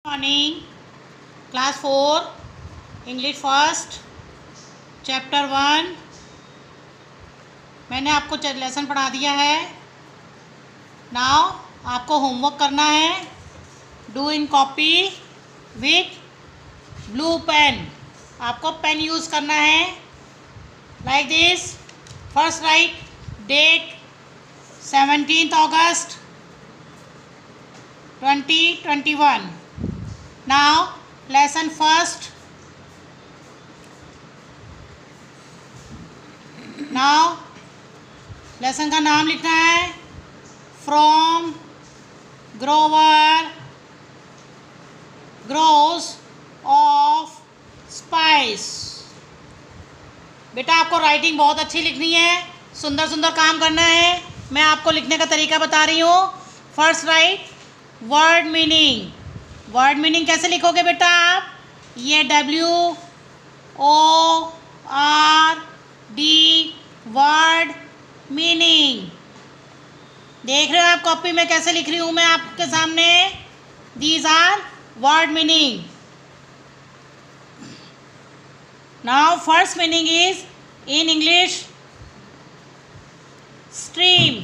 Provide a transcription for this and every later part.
Morning class 4 English first chapter 1। मैंने आपको lesson पढ़ा दिया है। नाउ आपको होमवर्क करना है। Do in copy with blue pen. आपको पेन यूज़ करना है like this. First write date 17 August 2021। Now lesson first. Now lesson का नाम लिखना है From Grover Grows of Spice। बेटा आपको राइटिंग बहुत अच्छी लिखनी है, सुंदर सुंदर काम करना है। मैं आपको लिखने का तरीका बता रही हूँ। First write word meaning. Word meaning कैसे लिखोगे बेटा आप? ये WORD वर्ड मीनिंग देख रहे हो आप कॉपी में कैसे लिख रही हूँ मैं आपके सामने। These are word meaning. Now first meaning is in English stream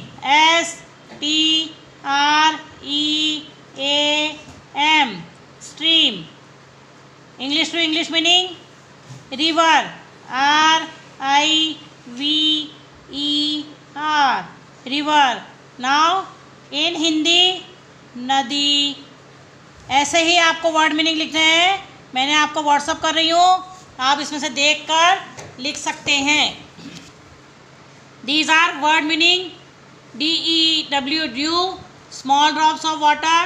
STREAM stream। English to English meaning river RIVER river। now in Hindi नदी। ऐसे ही आपको वर्ड मीनिंग लिखने हैं। मैंने आपको व्हाट्सअप कर रही हूँ, आप इसमें से देखकर लिख सकते हैं। These are word meaning DEW dew small drops of water।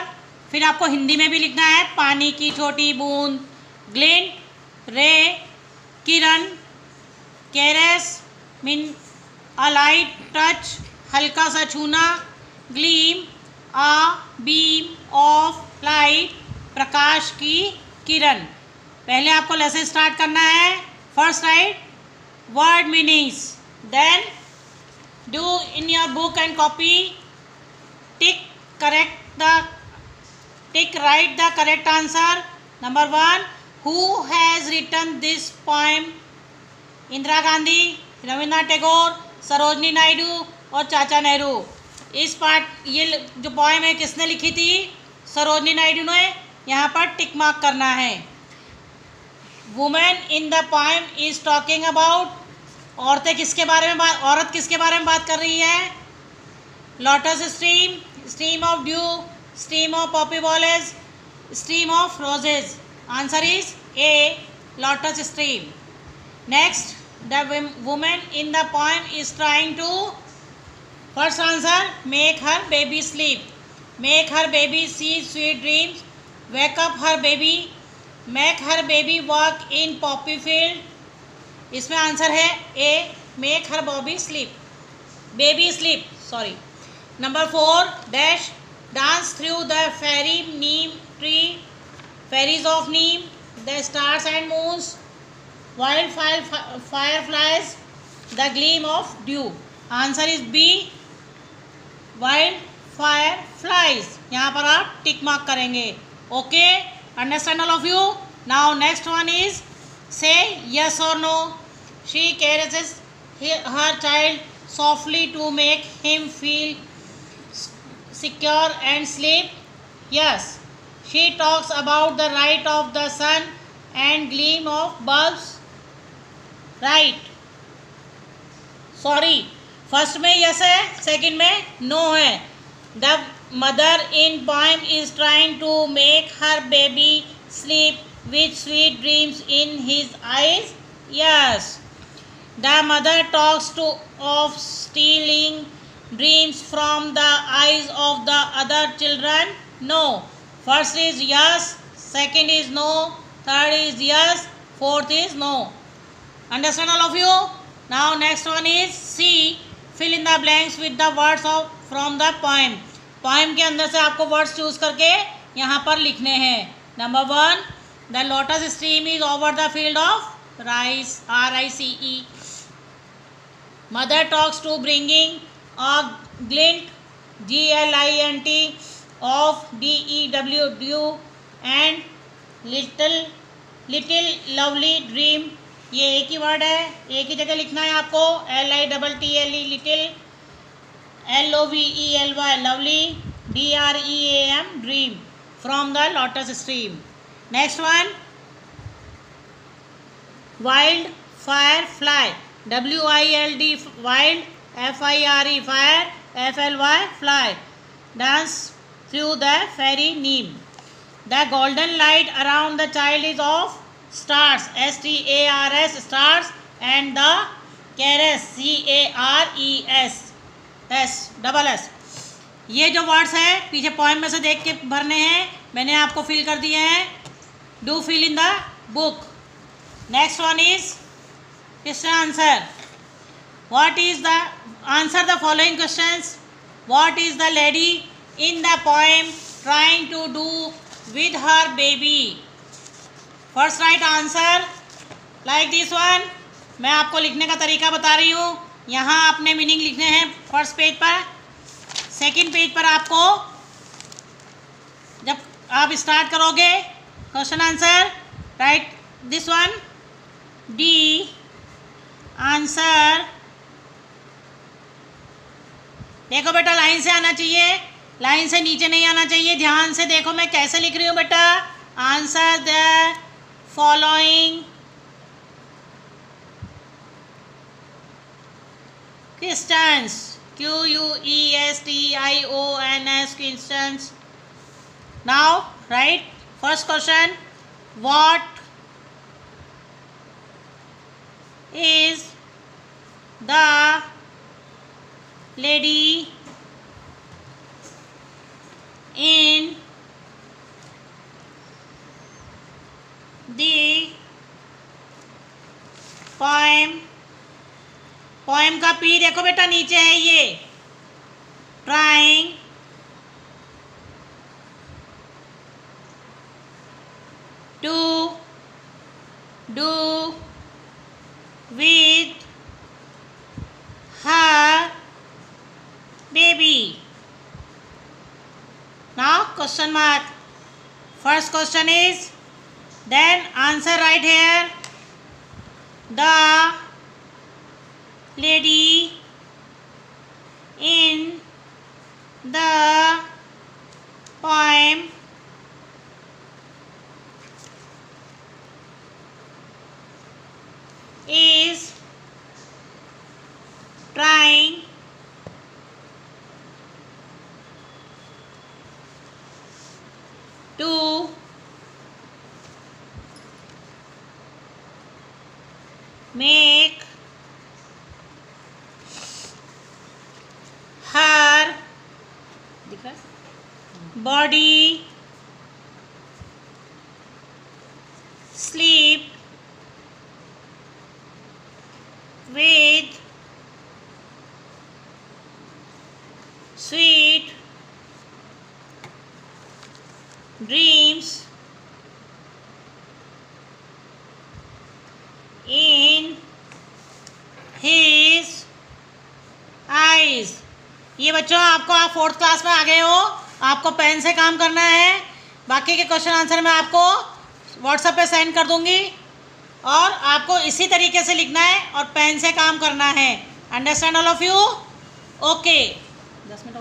फिर आपको हिंदी में भी लिखना है पानी की छोटी बूंद। ग्लिंट रे किरण caress mean a light touch हल्का सा छूना। Gleam a beam of light प्रकाश की किरण। पहले आपको लेसन स्टार्ट करना है। First write word meanings, then do in your book and copy tick write the correct answer। Number 1 who has written this poem? Indira Gandhi, Rabindranath Tagore, Sarojini Naidu और चाचा नेहरू। इस पार्ट ये जो पोएम है किसने लिखी थी? सरोजनी नायडू ने। यहाँ पर टिक मार्क करना है। Women in the poem is talking about. औरत किसके बारे में बात कर रही है? Lotus stream, stream of due, stream of poppy volleys, stream of roses। Answer is A, lotus stream। Next, the woman in the poem is trying to, first answer make her baby sleep, make her baby see sweet dreams, wake up her baby, make her baby walk in poppy field। इसमें answer है A, make her baby sleep sorry। Number 4 dash dance through the fairy neem tree, fairies of neem, the stars and moons, wild fireflies, the gleam of dew। Answer is B, wild fireflies। यहाँ पर आप tick mark करेंगे। Okay, understand all of you. Now next one is से yes or no। she caresses her child softly to make him feel secure and sleep। Yes, she talks about the light of the sun and gleam of bulbs। right sorry, first में yes है, second में no है। the mother in poem is trying to make her baby sleep with sweet dreams in his eyes। yes, the mother talks of stealing dreams from the eyes of the other children। no, first is yes, second is no, third is yes, fourth is no। understand all of you। now next one is C, fill in the blanks with the words of from the poem। poem के अंदर से आपको words choose करके यहाँ पर लिखने हैं। number 1 the lotus stream is over the field of rice RICE। mother talks to bringing a glint GLINT of DEW dew and little lovely dream, ये एक ही वर्ड है, एक ही जगह लिखना है आपको, LITTLE little, LOVELY lovely, DREAM dream, from the lotus stream. Next one, wild fire fly, WILD wild, FIRE fire, FLY fly, dance through the fairy neem. The golden light around the child is of stars, STARS stars, and the caress, CARES. ये जो words हैं पीछे poem में से देख के भरने हैं, मैंने आपको फिल कर दिए हैं. Do fill in the book. Next one is question answer. What is the answer the following questions. What is the lady in the poem trying to do with her baby. First right answer like this one. मैं आपको लिखने का तरीका बता रही हूँ. यहाँ आपने मीनिंग लिखने हैं फर्स्ट पेज पर. सेकंड पेज पर आपको जब आप स्टार्ट करोगे question answer, right this one, D answer. देखो बेटा, लाइन से आना चाहिए, लाइन से नीचे नहीं आना चाहिए. ध्यान से देखो मैं कैसे लिख रही हूँ बेटा. Answer the following questions, QUESTIONS questions. Now write first question, what is the lady in the poem. Poem का पी देखो बेटा नीचे है ये. Trying to do with her baby. Now question mark. First question is, then answer right here. The lady in the poem is trying to make her body sleep with sweet dreams in his eyes. ये बच्चों आपको, आप 4th class में आ गए हो, आपको pen से काम करना है. बाकी के क्वेश्चन आंसर मैं आपको व्हाट्सएप पे सेंड कर दूंगी और आपको इसी तरीके से लिखना है और पेन से काम करना है. Understand all of you? Okay. 10 minute